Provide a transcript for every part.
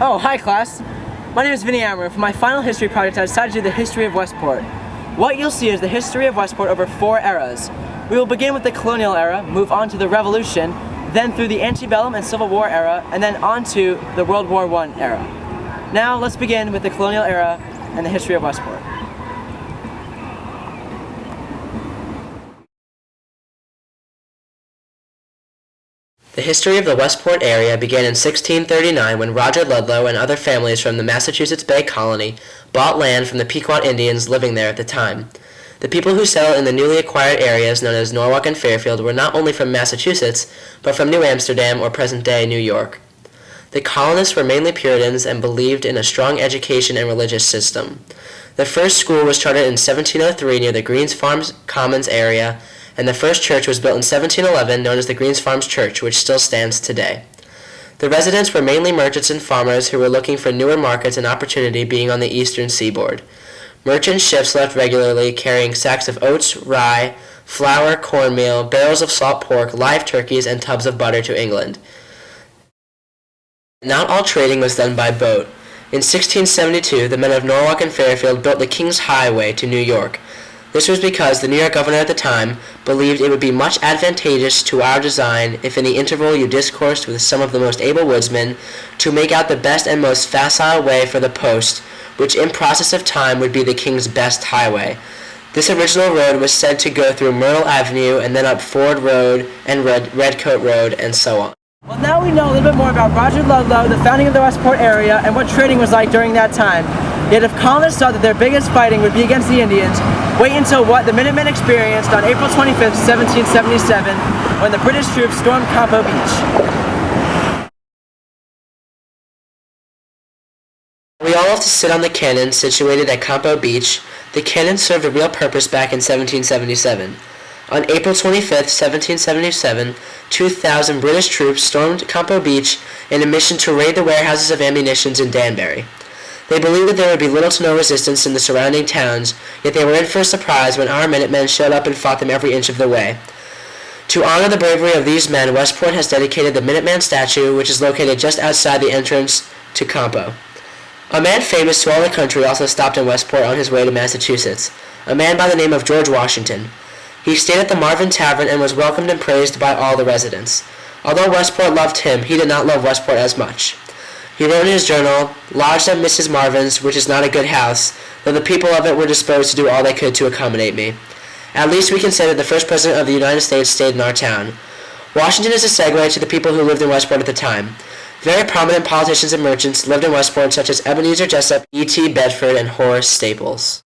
Oh, hi class. My name is Vinny Ammer. For my final history project, I decided to do the history of Westport. What you'll see is the history of Westport over 4 eras. We will begin with the colonial era, move on to the Revolution, then through the antebellum and Civil War era, and then on to the World War I era. Now let's begin with the colonial era and the history of Westport. The history of the Westport area began in 1639 when Roger Ludlow and other families from the Massachusetts Bay Colony bought land from the Pequot Indians living there at the time. The people who settled in the newly acquired areas known as Norwalk and Fairfield were not only from Massachusetts, but from New Amsterdam or present-day New York. The colonists were mainly Puritans and believed in a strong education and religious system. The first school was chartered in 1703 near the Greens Farms Commons area, and the first church was built in 1711, known as the Greens Farms Church, which still stands today. The residents were mainly merchants and farmers who were looking for newer markets and opportunity, being on the eastern seaboard. Merchant ships left regularly, carrying sacks of oats, rye, flour, cornmeal, barrels of salt pork, live turkeys, and tubs of butter to England. Not all trading was done by boat. In 1672, the men of Norwalk and Fairfield built the King's Highway to New York. This was because the New York governor at the time believed it would be much advantageous to our design if in the interval you discoursed with some of the most able woodsmen to make out the best and most facile way for the post, which in process of time would be the King's best highway. This original road was said to go through Myrtle Avenue and then up Ford Road and Redcoat Road and so on. Well, now we know a little bit more about Roger Ludlow, the founding of the Westport area, and what trading was like during that time. Yet if colonists thought that their biggest fighting would be against the Indians, wait until what the Minutemen experienced on April 25th, 1777, when the British troops stormed Campo Beach. We all have to sit on the cannon situated at Campo Beach. The cannon served a real purpose back in 1777. On April 25th, 1777, 2,000 British troops stormed Campo Beach in a mission to raid the warehouses of ammunition in Danbury. They believed that there would be little to no resistance in the surrounding towns, yet they were in for a surprise when our Minutemen showed up and fought them every inch of the way. To honor the bravery of these men, Westport has dedicated the Minuteman statue, which is located just outside the entrance to Campo. A man famous to all the country also stopped in Westport on his way to Massachusetts, a man by the name of George Washington. He stayed at the Marvin Tavern and was welcomed and praised by all the residents. Although Westport loved him, he did not love Westport as much. He wrote in his journal, "Lodged at Mrs. Marvin's, which is not a good house, though the people of it were disposed to do all they could to accommodate me. At least we can say that the first president of the United States stayed in our town." Washington is a segue to the people who lived in Westport at the time. Very prominent politicians and merchants lived in Westport, such as Ebenezer Jessup, E.T. Bedford, and Horace Staples.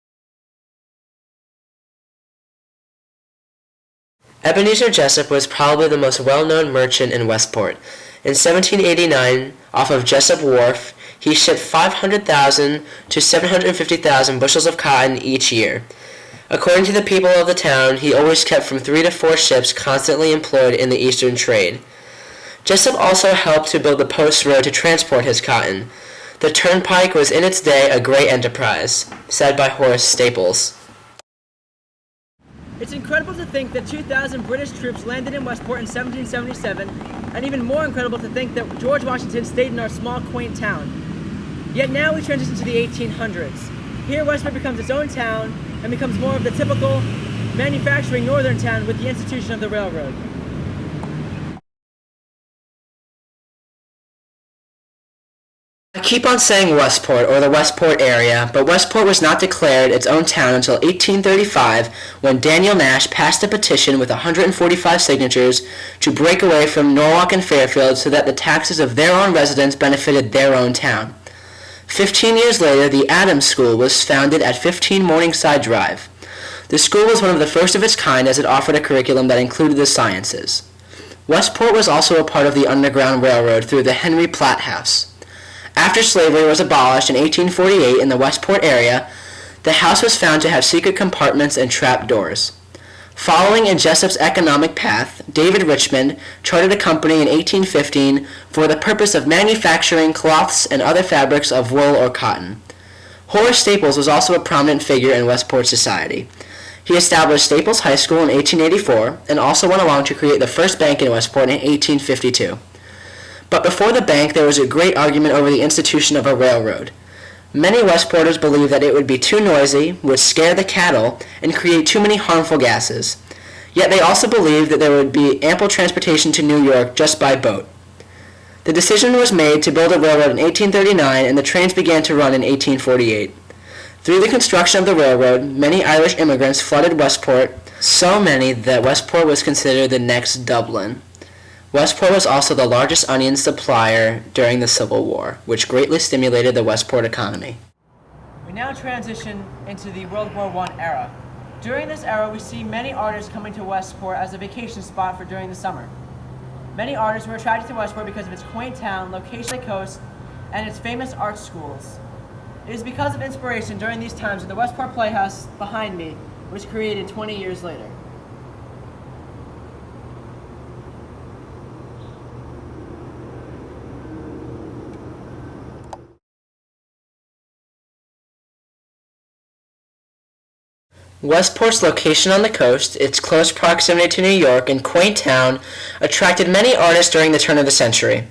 Ebenezer Jessup was probably the most well-known merchant in Westport. In 1789, off of Jessup Wharf, he shipped 500,000 to 750,000 bushels of cotton each year. According to the people of the town, he always kept from 3 to 4 ships constantly employed in the eastern trade. Jessup also helped to build the post road to transport his cotton. The turnpike was in its day a great enterprise, said by Horace Staples. It's incredible to think that 2,000 British troops landed in Westport in 1777, and even more incredible to think that George Washington stayed in our small, quaint town. Yet now we transition to the 1800s. Here Westport becomes its own town and becomes more of the typical manufacturing northern town with the institution of the railroad. I keep on saying Westport, or the Westport area, but Westport was not declared its own town until 1835, when Daniel Nash passed a petition with 145 signatures to break away from Norwalk and Fairfield so that the taxes of their own residents benefited their own town. 15 years later, the Adams School was founded at 15 Morningside Drive. The school was one of the first of its kind as it offered a curriculum that included the sciences. Westport was also a part of the Underground Railroad through the Henry Platt House. After slavery was abolished in 1848 in the Westport area, the house was found to have secret compartments and trap doors. Following in Jessup's economic path, David Richmond chartered a company in 1815 for the purpose of manufacturing cloths and other fabrics of wool or cotton. Horace Staples was also a prominent figure in Westport society. He established Staples High School in 1884 and also went along to create the first bank in Westport in 1852. But before the bank, there was a great argument over the institution of a railroad. Many Westporters believed that it would be too noisy, would scare the cattle, and create too many harmful gases. Yet they also believed that there would be ample transportation to New York just by boat. The decision was made to build a railroad in 1839, and the trains began to run in 1848. Through the construction of the railroad, many Irish immigrants flooded Westport, so many that Westport was considered the next Dublin. Westport was also the largest onion supplier during the Civil War, which greatly stimulated the Westport economy. We now transition into the World War I era. During this era, we see many artists coming to Westport as a vacation spot for during the summer. Many artists were attracted to Westport because of its quaint town, location on the coast, and its famous art schools. It is because of inspiration during these times that the Westport Playhouse behind me was created 20 years later. Westport's location on the coast, its close proximity to New York, and quaint town attracted many artists during the turn of the century.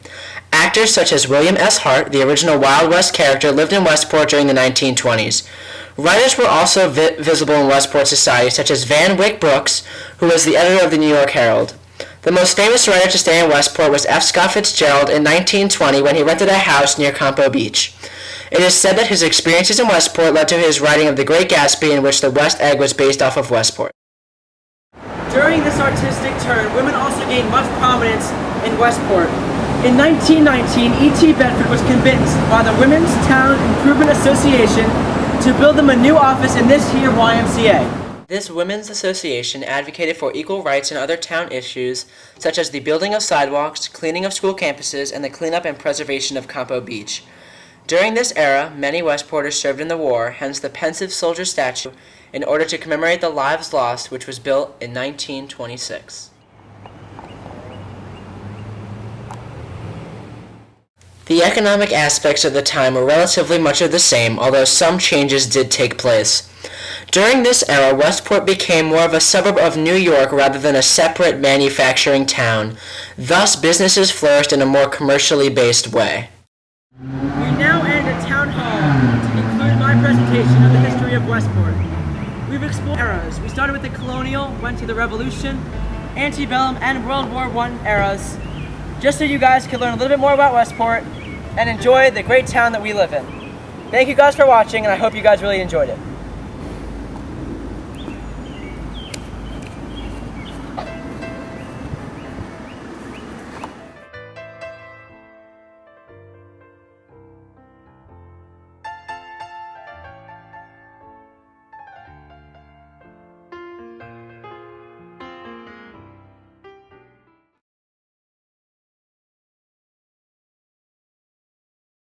Actors such as William S. Hart, the original Wild West character, lived in Westport during the 1920s. Writers were also visible in Westport society, such as Van Wyck Brooks, who was the editor of the New York Herald. The most famous writer to stay in Westport was F. Scott Fitzgerald in 1920 when he rented a house near Campo Beach. It is said that his experiences in Westport led to his writing of The Great Gatsby, in which the West Egg was based off of Westport. During this artistic turn, women also gained much prominence in Westport. In 1919, E.T. Bedford was convinced by the Women's Town Improvement Association to build them a new office in this here YMCA. This women's association advocated for equal rights and other town issues, such as the building of sidewalks, cleaning of school campuses, and the cleanup and preservation of Campo Beach. During this era, many Westporters served in the war, hence the pensive soldier statue, in order to commemorate the lives lost, which was built in 1926. The economic aspects of the time were relatively much of the same, although some changes did take place. During this era, Westport became more of a suburb of New York rather than a separate manufacturing town. Thus, businesses flourished in a more commercially based way. We now end at Town Hall to conclude my presentation of the history of Westport. We've explored eras. We started with the colonial, went to the Revolution, antebellum, and World War I eras, just so you guys could learn a little bit more about Westport and enjoy the great town that we live in. Thank you guys for watching, and I hope you guys really enjoyed it.